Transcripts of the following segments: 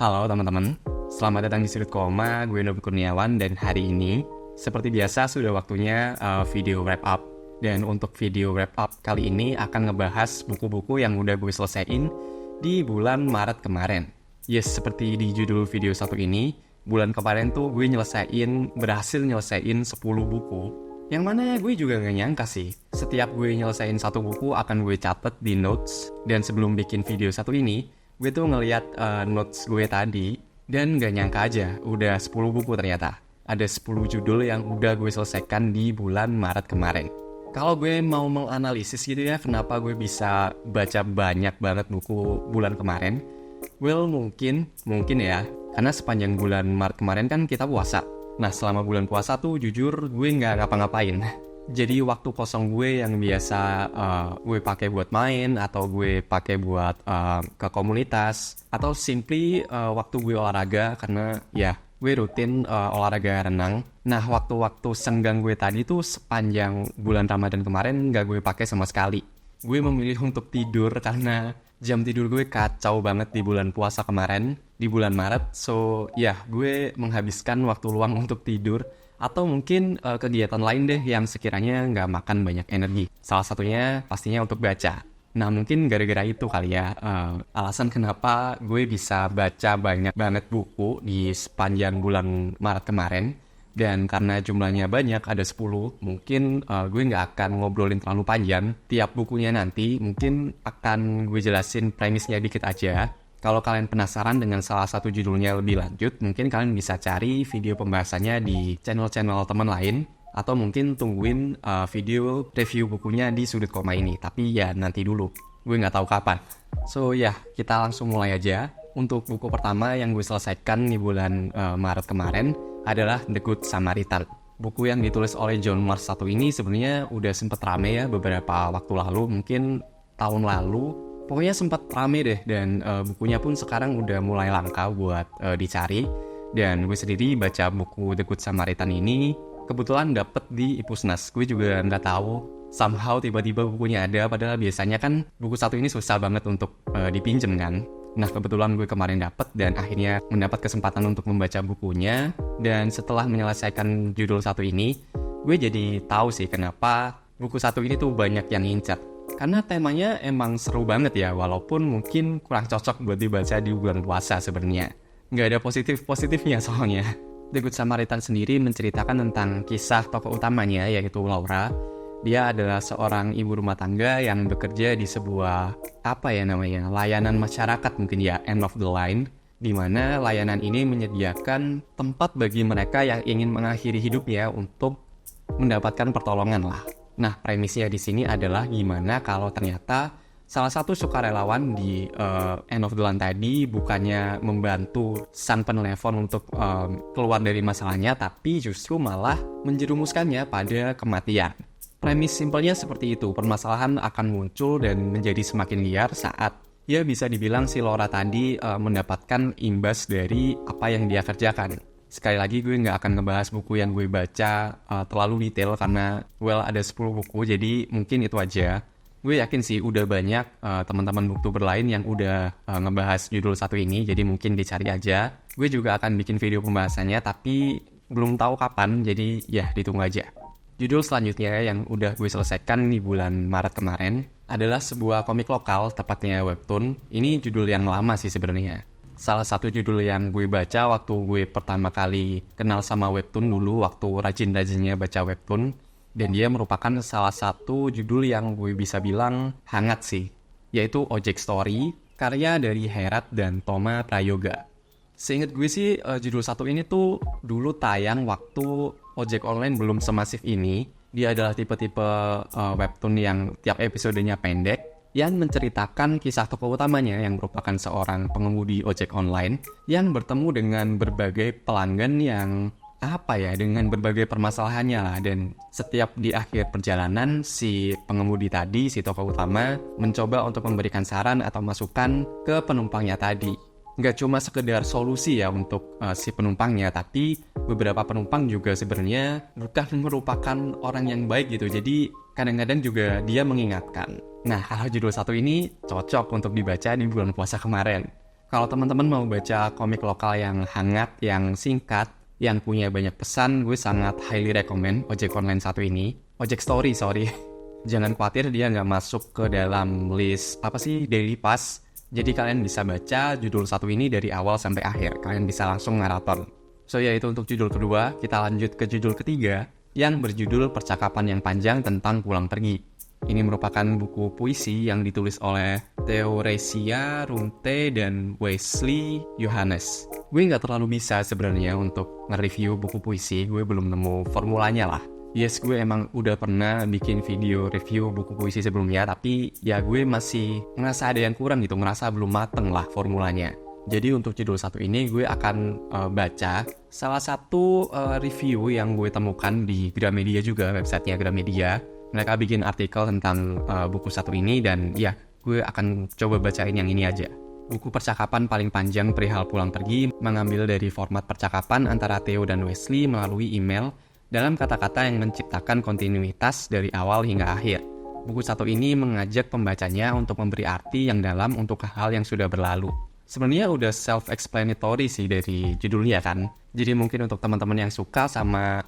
Halo teman-teman, selamat datang di Sudut Koma, gue Nobi Kurniawan dan hari ini seperti biasa sudah waktunya video wrap up. Dan untuk video wrap up kali ini akan ngebahas buku-buku yang udah gue selesaiin di bulan Maret kemarin. Yes, seperti di judul video satu ini, bulan kemarin tuh gue berhasil nyelesain 10 buku. Yang mana gue juga gak nyangka sih, setiap gue nyelesain satu buku akan gue catet di notes. Dan sebelum bikin video satu ini, gue tuh ngeliat notes gue tadi dan gak nyangka aja udah 10 buku ternyata. Ada 10 judul yang udah gue selesaikan di bulan Maret kemarin. Kalau gue mau menganalisis gitu ya, kenapa gue bisa baca banyak banget buku bulan kemarin? Well, mungkin ya, karena sepanjang bulan Maret kemarin kan kita puasa. Nah, selama bulan puasa tuh jujur gue gak ngapa-ngapain. Jadi waktu kosong gue yang biasa gue pakai buat main atau gue pakai buat ke komunitas atau simply waktu gue olahraga karena ya gue rutin olahraga renang. Nah, waktu-waktu senggang gue tadi tuh sepanjang bulan Ramadan kemarin gak gue pakai sama sekali. Gue memilih untuk tidur karena jam tidur gue kacau banget di bulan puasa kemarin, di bulan Maret. So ya, gue menghabiskan waktu luang untuk tidur atau mungkin kegiatan lain deh yang sekiranya nggak makan banyak energi. Salah satunya pastinya untuk baca. Nah, mungkin gara-gara itu kali ya alasan kenapa gue bisa baca banyak banget buku di sepanjang bulan Maret kemarin. Dan karena jumlahnya banyak, ada 10, mungkin gue nggak akan ngobrolin terlalu panjang. Tiap bukunya nanti mungkin akan gue jelasin premisnya dikit aja. Kalau kalian penasaran dengan salah satu judulnya lebih lanjut, mungkin kalian bisa cari video pembahasannya di channel-channel teman lain. Atau mungkin tungguin video review bukunya di Sudut Koma ini. Tapi ya nanti dulu, gue nggak tahu kapan. So ya, kita langsung mulai aja. Untuk buku pertama yang gue selesaikan di bulan Maret kemarin adalah The Good Samaritan. Buku yang ditulis oleh John Marsh satu ini sebenarnya udah sempet rame ya beberapa waktu lalu, mungkin tahun lalu. Pokoknya sempat rame deh, dan bukunya pun sekarang udah mulai langka buat dicari. Dan gue sendiri baca buku The Good Samaritan ini kebetulan dapet di Ipusnas. Gue juga nggak tahu, somehow tiba-tiba bukunya ada, padahal biasanya kan buku satu ini susah banget untuk dipinjem kan. Nah, kebetulan gue kemarin dapet dan akhirnya mendapat kesempatan untuk membaca bukunya. Dan setelah menyelesaikan judul satu ini, gue jadi tahu sih kenapa buku satu ini tuh banyak yang ngincer. Karena temanya emang seru banget ya, walaupun mungkin kurang cocok buat dibaca di bulan puasa sebenarnya. Nggak ada positif-positifnya soalnya. The Good Samaritan sendiri menceritakan tentang kisah tokoh utamanya, yaitu Laura. Dia adalah seorang ibu rumah tangga yang bekerja di sebuah layanan masyarakat mungkin ya, end of the line, di mana layanan ini menyediakan tempat bagi mereka yang ingin mengakhiri hidupnya untuk mendapatkan pertolongan lah. Nah, premisnya di sini adalah gimana kalau ternyata salah satu sukarelawan di end of the line tadi bukannya membantu sang penelepon untuk keluar dari masalahnya, tapi justru malah menjerumuskannya pada kematian. Premis simpelnya seperti itu, permasalahan akan muncul dan menjadi semakin liar saat ya bisa dibilang si Laura tadi mendapatkan imbas dari apa yang dia kerjakan. Sekali lagi gue nggak akan ngebahas buku yang gue baca terlalu detail karena ada 10 buku, jadi mungkin itu aja. Gue yakin sih udah banyak teman-teman booktuber lain yang udah ngebahas judul satu ini, jadi mungkin dicari aja. Gue juga akan bikin video pembahasannya, tapi belum tahu kapan, jadi ya ditunggu aja. Judul selanjutnya yang udah gue selesaikan di bulan Maret kemarin adalah sebuah komik lokal, tepatnya webtoon. Ini judul yang lama sih sebenarnya. Salah satu judul yang gue baca waktu gue pertama kali kenal sama webtoon dulu, waktu rajin-rajinnya baca webtoon. Dan dia merupakan salah satu judul yang gue bisa bilang hangat sih, yaitu Ojek Story, karya dari Herat dan Toma Prayoga. Seingat gue sih judul satu ini tuh dulu tayang waktu ojek online belum semasif ini. Dia adalah tipe-tipe webtoon yang tiap episodenya pendek, yang menceritakan kisah tokoh utamanya yang merupakan seorang pengemudi ojek online yang bertemu dengan berbagai pelanggan yang dengan berbagai permasalahannya lah. Dan setiap di akhir perjalanan si pengemudi tadi, si tokoh utama, mencoba untuk memberikan saran atau masukan ke penumpangnya tadi. Nggak cuma sekedar solusi ya untuk si penumpangnya, tapi beberapa penumpang juga sebenarnya bukan merupakan orang yang baik gitu. Jadi kadang-kadang juga dia mengingatkan. Nah, kalau judul satu ini cocok untuk dibaca di bulan puasa kemarin. Kalau teman-teman mau baca komik lokal yang hangat, yang singkat, yang punya banyak pesan, gue sangat highly recommend Ojek Online 1 ini. Ojek Story, sorry. Jangan khawatir dia nggak masuk ke dalam list Daily Pass. Jadi kalian bisa baca judul satu ini dari awal sampai akhir. Kalian bisa langsung maraton. So ya, itu untuk judul kedua. Kita lanjut ke judul ketiga yang berjudul Percakapan yang Panjang tentang Pulang Pergi. Ini merupakan buku puisi yang ditulis oleh Theoresia Runte dan Wesley Johannes. Gue nggak terlalu bisa sebenarnya untuk nge-review buku puisi. Gue belum nemu formulanya lah. Yes, gue emang udah pernah bikin video review buku puisi sebelumnya, tapi ya gue masih ngerasa ada yang kurang gitu, ngerasa belum mateng lah formulanya. Jadi untuk judul satu ini gue akan baca salah satu review yang gue temukan di Gramedia juga, websitenya Gramedia. Mereka bikin artikel tentang buku satu ini dan ya gue akan coba bacain yang ini aja. Buku percakapan paling panjang perihal pulang pergi mengambil dari format percakapan antara Theo dan Wesley melalui email dalam kata-kata yang menciptakan kontinuitas dari awal hingga akhir. Buku satu ini mengajak pembacanya untuk memberi arti yang dalam untuk hal yang sudah berlalu. Sebenarnya udah self-explanatory sih dari judulnya kan. Jadi mungkin untuk teman-teman yang suka sama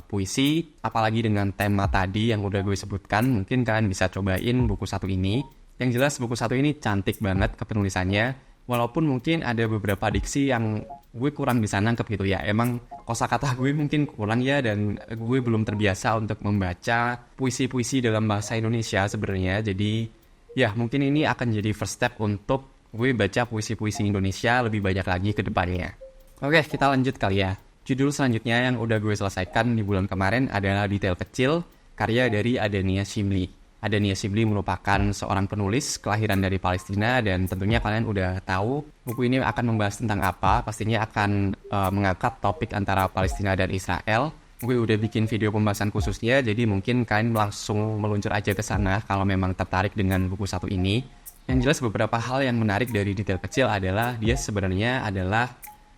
puisi, apalagi dengan tema tadi yang udah gue sebutkan, mungkin kalian bisa cobain buku satu ini. Yang jelas buku satu ini cantik banget kepenulisannya, walaupun mungkin ada beberapa diksi yang gue kurang bisa nangkep gitu ya. Emang kosakata gue mungkin kurang ya, dan gue belum terbiasa untuk membaca puisi-puisi dalam bahasa Indonesia sebenarnya. Jadi ya mungkin ini akan jadi first step untuk gue baca puisi-puisi Indonesia lebih banyak lagi ke depannya. Oke, kita lanjut kali ya. Judul selanjutnya yang udah gue selesaikan di bulan kemarin adalah Detail Kecil, karya dari Adania Shimli. Adania Shimli merupakan seorang penulis kelahiran dari Palestina, dan tentunya kalian udah tahu buku ini akan membahas tentang apa. Pastinya akan mengangkat topik antara Palestina dan Israel. Gue udah bikin video pembahasan khususnya, jadi mungkin kalian langsung meluncur aja ke sana kalau memang tertarik dengan buku satu ini. Yang jelas beberapa hal yang menarik dari Detail Kecil adalah dia sebenarnya adalah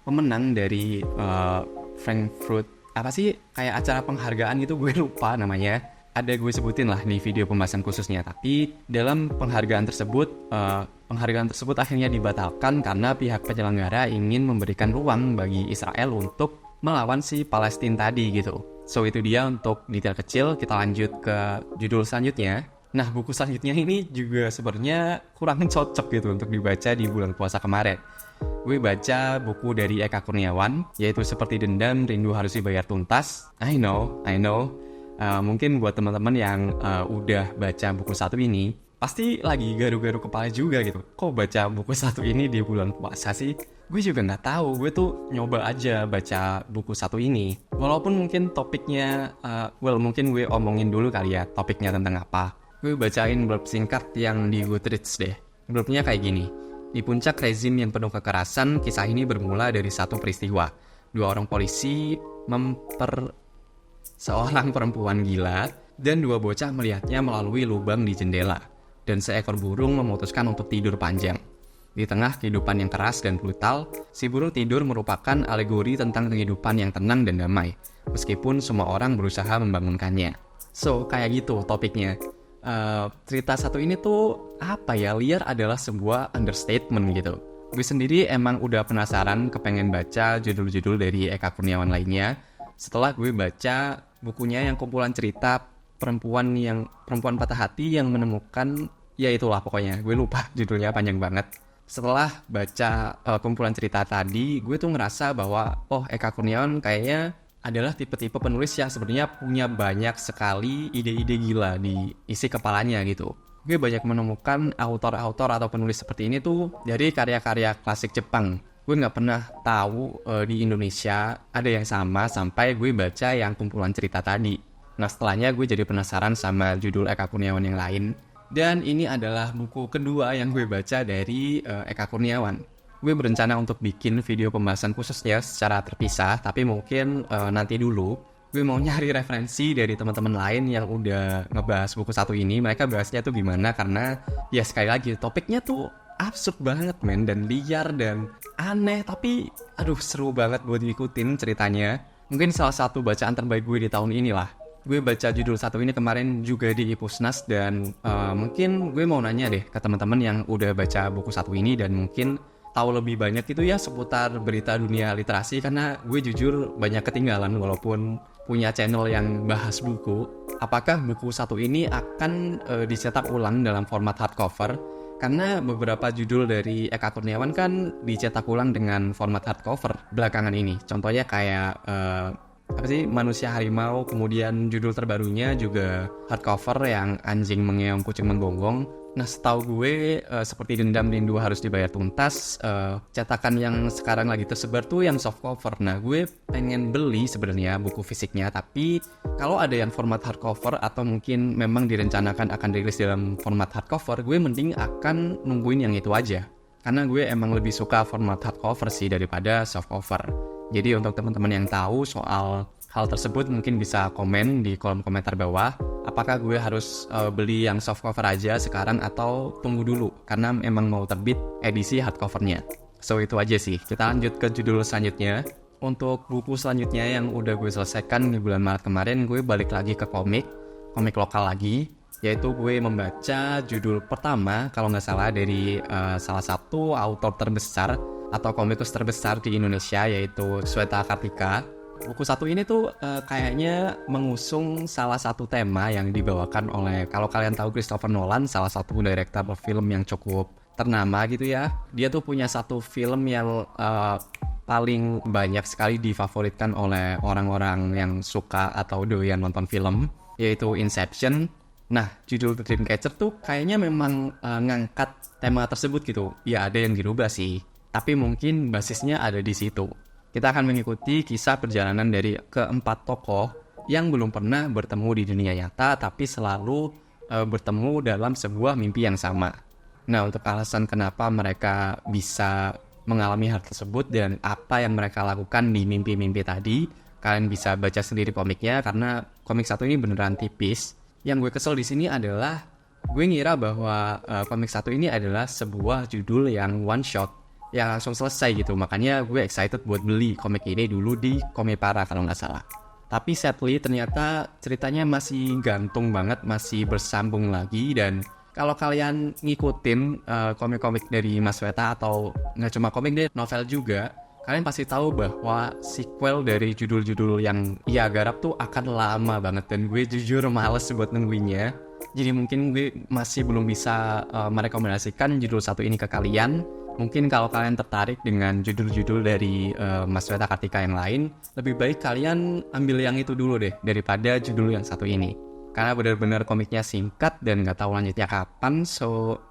pemenang dari Frankfurt, kayak acara penghargaan gitu, gue lupa namanya. Ada gue sebutin lah di video pembahasan khususnya. Tapi dalam penghargaan tersebut akhirnya dibatalkan karena pihak penyelenggara ingin memberikan ruang bagi Israel untuk melawan si Palestina tadi gitu. So itu dia untuk Detail Kecil. Kita lanjut ke judul selanjutnya. Nah, buku selanjutnya ini juga sebenarnya kurang cocok gitu untuk dibaca di bulan puasa kemarin. Gue baca buku dari Eka Kurniawan, yaitu Seperti Dendam, Rindu Harus Dibayar Tuntas. I know. Mungkin buat teman-teman yang udah baca buku satu ini, pasti lagi garu-garu kepala juga gitu. Kok baca buku satu ini di bulan puasa sih? Gue juga nggak tahu. Gue tuh nyoba aja baca buku satu ini. Walaupun mungkin topiknya, mungkin gue omongin dulu kali ya topiknya tentang apa. Gue bacain blurb singkat yang di Goodreads deh. Blurbnya kayak gini. Di puncak rezim yang penuh kekerasan, kisah ini bermula dari satu peristiwa. 2 orang polisi seorang perempuan gila, dan 2 bocah melihatnya melalui lubang di jendela. Dan seekor burung memutuskan untuk tidur panjang. Di tengah kehidupan yang keras dan brutal, si burung tidur merupakan alegori tentang kehidupan yang tenang dan damai, meskipun semua orang berusaha membangunkannya. So, kayak gitu topiknya. Cerita satu ini tuh liar adalah sebuah understatement gitu. Gue sendiri emang udah penasaran, kepengen baca judul-judul dari Eka Kurniawan lainnya setelah gue baca bukunya yang kumpulan cerita perempuan patah hati yang menemukan, ya itulah pokoknya, gue lupa judulnya, panjang banget. Setelah baca kumpulan cerita tadi, gue tuh ngerasa bahwa Eka Kurniawan kayaknya adalah tipe-tipe penulis yang sebenarnya punya banyak sekali ide-ide gila di isi kepalanya gitu. Gue banyak menemukan autor-autor atau penulis seperti ini tuh dari karya-karya klasik Jepang. Gue nggak pernah tahu di Indonesia ada yang sama sampai gue baca yang kumpulan cerita tadi. Nah, setelahnya gue jadi penasaran sama judul Eka Kurniawan yang lain. Dan ini adalah buku kedua yang gue baca dari Eka Kurniawan. Gue berencana untuk bikin video pembahasan khususnya secara terpisah, tapi mungkin nanti dulu. Gue mau nyari referensi dari teman-teman lain yang udah ngebahas buku satu ini. Mereka bahasnya tuh gimana, karena ya sekali lagi topiknya tuh absurd banget men, dan liar dan aneh, tapi seru banget buat diikutin ceritanya. Mungkin salah satu bacaan terbaik gue di tahun ini lah. Gue baca judul satu ini kemarin juga di Ipusnas, dan mungkin gue mau nanya deh ke teman-teman yang udah baca buku satu ini dan mungkin tahu lebih banyak itu ya seputar berita dunia literasi, karena gue jujur banyak ketinggalan walaupun punya channel yang bahas buku. Apakah buku satu ini akan dicetak ulang dalam format hardcover? Karena beberapa judul dari Eka Kurniawan kan dicetak ulang dengan format hardcover belakangan ini. Contohnya kayak Manusia Harimau, kemudian judul terbarunya juga hardcover yang Anjing Mengeong Kucing Menggonggong. Nah, setahu gue seperti Dendam Rindu Harus Dibayar Tuntas, cetakan yang sekarang lagi tersebar tuh yang soft cover. Nah, gue pengen beli sebenarnya buku fisiknya, tapi kalau ada yang format hardcover atau mungkin memang direncanakan akan rilis dalam format hardcover, gue mending akan nungguin yang itu aja. Karena gue emang lebih suka format hardcover sih daripada soft cover. Jadi untuk teman-teman yang tahu soal hal tersebut mungkin bisa komen di kolom komentar bawah. Apakah gue harus beli yang soft cover aja sekarang atau tunggu dulu karena emang mau terbit edisi hardcovernya. So itu aja sih. Kita lanjut ke judul selanjutnya. Untuk buku selanjutnya yang udah gue selesaikan di bulan Maret kemarin, gue balik lagi ke komik lokal lagi. Yaitu gue membaca judul pertama kalau nggak salah dari salah satu autor terbesar atau komikus terbesar di Indonesia, yaitu Sweta Kartika. Buku satu ini tuh kayaknya mengusung salah satu tema yang dibawakan oleh, kalau kalian tahu Christopher Nolan, salah satu direktur film yang cukup ternama gitu ya. Dia tuh punya satu film yang paling banyak sekali difavoritkan oleh orang-orang yang suka atau doyan nonton film, yaitu Inception. Nah, judul The Dreamcatcher tuh kayaknya memang ngangkat tema tersebut gitu. Ya ada yang dirubah sih, tapi mungkin basisnya ada di situ. Kita akan mengikuti kisah perjalanan dari keempat tokoh yang belum pernah bertemu di dunia nyata, tapi selalu bertemu dalam sebuah mimpi yang sama. Nah, untuk alasan kenapa mereka bisa mengalami hal tersebut dan apa yang mereka lakukan di mimpi-mimpi tadi, kalian bisa baca sendiri komiknya, karena komik satu ini beneran tipis. Yang gue kesel di sini adalah gue ngira bahwa komik satu ini adalah sebuah judul yang one shot, yang langsung selesai gitu. Makanya gue excited buat beli komik ini dulu di Komipara kalau nggak salah. Tapi sadly ternyata ceritanya masih gantung banget, masih bersambung lagi. Dan kalau kalian ngikutin komik-komik dari Mas Weta, atau nggak cuma komik deh, novel juga, kalian pasti tahu bahwa sequel dari judul-judul yang ia garap tuh akan lama banget. Dan gue jujur males buat nungguinnya. Jadi mungkin gue masih belum bisa merekomendasikan judul satu ini ke kalian. Mungkin kalau kalian tertarik dengan judul-judul dari Mas Weta Kartika yang lain, lebih baik kalian ambil yang itu dulu deh daripada judul yang satu ini. Karena benar-benar komiknya singkat dan nggak tahu lanjutnya kapan. So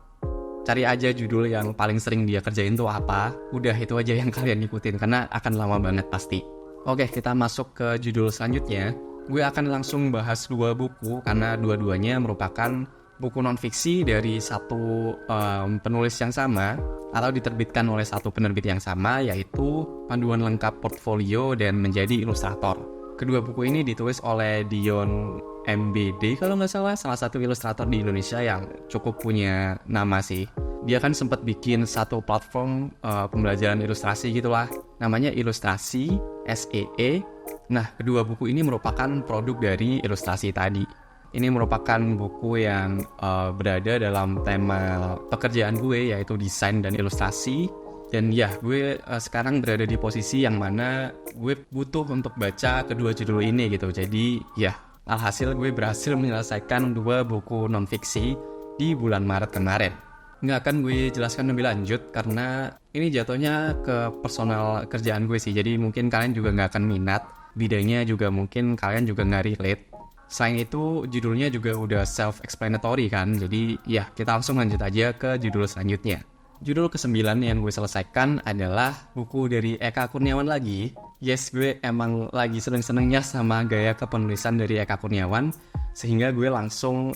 cari aja judul yang paling sering dia kerjain tuh apa. Udah itu aja yang kalian ikutin karena akan lama banget pasti. Oke, kita masuk ke judul selanjutnya. Gue akan langsung bahas dua buku karena dua-duanya merupakan buku non-fiksi dari satu penulis yang sama atau diterbitkan oleh satu penerbit yang sama, yaitu Panduan Lengkap Portfolio dan Menjadi Ilustrator. Kedua buku ini ditulis oleh Dion MBD kalau nggak salah satu ilustrator di Indonesia yang cukup punya nama sih. Dia kan sempat bikin satu platform pembelajaran ilustrasi gitulah, namanya Ilustrasi SEE. Nah, kedua buku ini merupakan produk dari ilustrasi tadi. Ini merupakan buku yang berada dalam tema pekerjaan gue, yaitu desain dan ilustrasi. Dan ya, gue sekarang berada di posisi yang mana gue butuh untuk baca kedua judul ini gitu. Jadi ya, alhasil gue berhasil menyelesaikan dua buku non-fiksi di bulan Maret kemarin. Nggak akan gue jelaskan lebih lanjut karena ini jatuhnya ke personal kerjaan gue sih. Jadi mungkin kalian juga nggak akan minat. Bidangnya juga mungkin kalian juga nggak relate. Selain itu, judulnya juga udah self-explanatory kan. Jadi ya, kita langsung lanjut aja ke judul selanjutnya. Judul ke-9 yang gue selesaikan adalah buku dari Eka Kurniawan lagi. Yes, gue emang lagi seneng-senengnya sama gaya kepenulisan dari Eka Kurniawan, sehingga gue langsung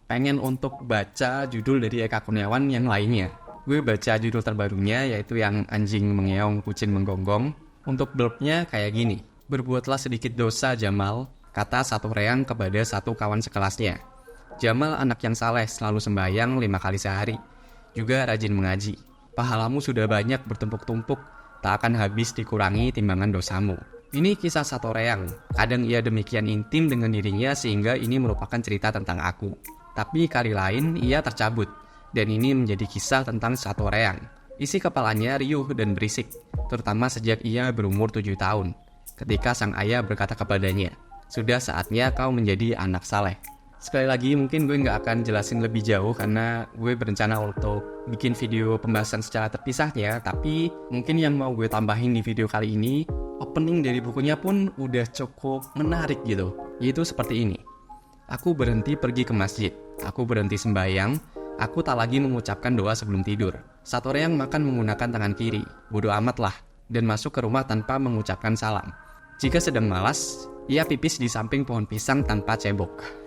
pengen untuk baca judul dari Eka Kurniawan yang lainnya. Gue baca judul terbarunya, yaitu yang Anjing Mengeong Kucing Menggonggong. Untuk blurbnya kayak gini. Berbuatlah sedikit dosa, Jamal, kata satu reang kepada satu kawan sekelasnya. Jamal anak yang saleh, selalu sembahyang 5 kali sehari. Juga rajin mengaji. Pahalamu sudah banyak bertumpuk-tumpuk, tak akan habis dikurangi timbangan dosamu. Ini kisah satu reang. Kadang ia demikian intim dengan dirinya sehingga ini merupakan cerita tentang aku. Tapi kali lain ia tercabut, dan ini menjadi kisah tentang satu reang. Isi kepalanya riuh dan berisik, terutama sejak ia berumur 7 tahun. Ketika sang ayah berkata kepadanya, "Sudah saatnya kau menjadi anak saleh." Sekali lagi mungkin gue nggak akan jelasin lebih jauh karena gue berencana untuk bikin video pembahasan secara terpisahnya. Tapi mungkin yang mau gue tambahin di video kali ini, opening dari bukunya pun udah cukup menarik gitu. Yaitu seperti ini. Aku berhenti pergi ke masjid. Aku berhenti sembahyang. Aku tak lagi mengucapkan doa sebelum tidur. Satu orang makan menggunakan tangan kiri. Bodoh amat lah. Dan masuk ke rumah tanpa mengucapkan salam. Jika sedang malas, ia pipis di samping pohon pisang tanpa cebok.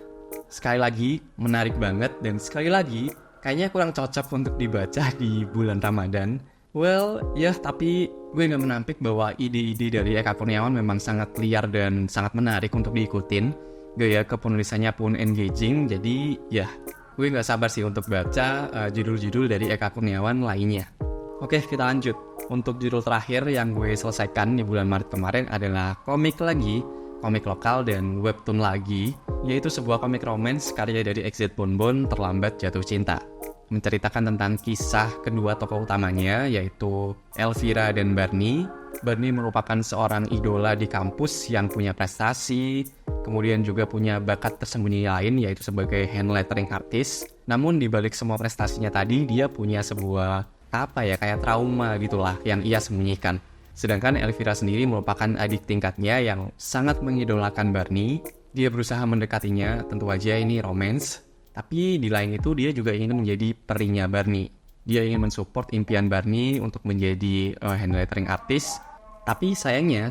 Sekali lagi, menarik banget, dan sekali lagi, kayaknya kurang cocok untuk dibaca di bulan Ramadan. Well, ya, tapi gue gak menampik bahwa ide-ide dari Eka Kurniawan memang sangat liar dan sangat menarik untuk diikutin. Gaya kepenulisannya pun engaging, jadi ya, gue gak sabar sih untuk baca judul-judul dari Eka Kurniawan lainnya. Oke, kita lanjut. Untuk judul terakhir yang gue selesaikan di bulan Maret kemarin adalah komik lokal dan webtoon lagi, yaitu sebuah komik romance karya dari XZ Bonbon, Terlambat Jatuh Cinta. Menceritakan tentang kisah kedua tokoh utamanya, yaitu Elvira dan Barney. Barney merupakan seorang idola di kampus yang punya prestasi, kemudian juga punya bakat tersembunyi lain, yaitu sebagai hand lettering artist. Namun di balik semua prestasinya tadi, dia punya sebuah kayak trauma gitulah yang ia sembunyikan. Sedangkan Elvira sendiri merupakan adik tingkatnya yang sangat mengidolakan Barney. Dia berusaha mendekatinya, tentu aja ini romance. Tapi di lain itu dia juga ingin menjadi perinya Barney. Dia ingin mensupport impian Barney untuk menjadi hand lettering artist. Tapi sayangnya,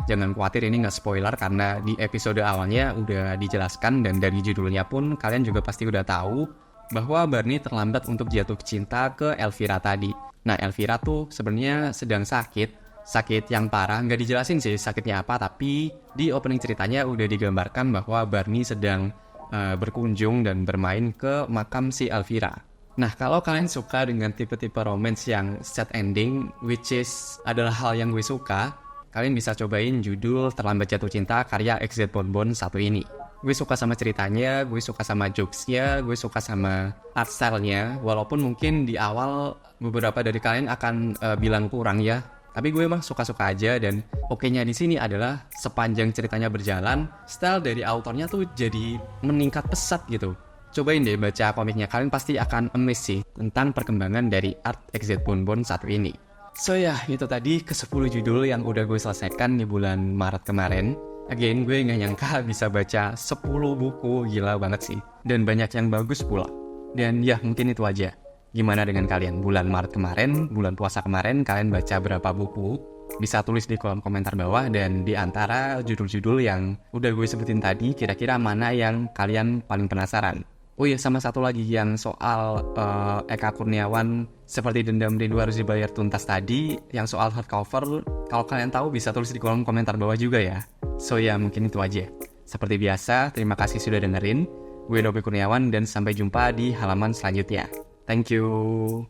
jangan khawatir ini nggak spoiler karena di episode awalnya udah dijelaskan dan dari judulnya pun kalian juga pasti udah tahu bahwa Barney terlambat untuk jatuh cinta ke Elvira tadi. Nah, Elvira tuh sebenarnya sedang sakit yang parah, nggak dijelasin sih sakitnya apa, tapi di opening ceritanya udah digambarkan bahwa Barney sedang berkunjung dan bermain ke makam si Elvira. Nah, kalau kalian suka dengan tipe-tipe romance yang sad ending, which is adalah hal yang gue suka, kalian bisa cobain judul Terlambat Jatuh Cinta karya XZ Bonbon satu ini. Gue suka sama ceritanya, gue suka sama jokesnya, gue suka sama art style-nya, walaupun mungkin di awal beberapa dari kalian akan bilang kurang ya. Tapi gue emang suka-suka aja, dan oke-nya di sini adalah sepanjang ceritanya berjalan, style dari autornya tuh jadi meningkat pesat gitu. Cobain deh baca komiknya, kalian pasti akan amazed sih tentang perkembangan dari art XZ Bonbon satu ini. So ya, itu tadi ke-10 judul yang udah gue selesaikan di bulan Maret kemarin. Again, gue gak nyangka bisa baca 10 buku, gila banget sih. Dan banyak yang bagus pula. Dan ya, mungkin itu aja. Gimana dengan kalian? Bulan Maret kemarin, bulan puasa kemarin, kalian baca berapa buku? Bisa tulis di kolom komentar bawah, dan di antara judul-judul yang udah gue sebutin tadi, kira-kira mana yang kalian paling penasaran? Oh iya, sama satu lagi yang soal Eka Kurniawan, Seperti Dendam Rindu Harus Dibayar Tuntas tadi, yang soal hardcover, kalau kalian tahu bisa tulis di kolom komentar bawah juga ya. So ya, mungkin itu aja. Seperti biasa, terima kasih sudah dengerin. Gue Nobby Kurniawan, dan sampai jumpa di halaman selanjutnya. Thank you.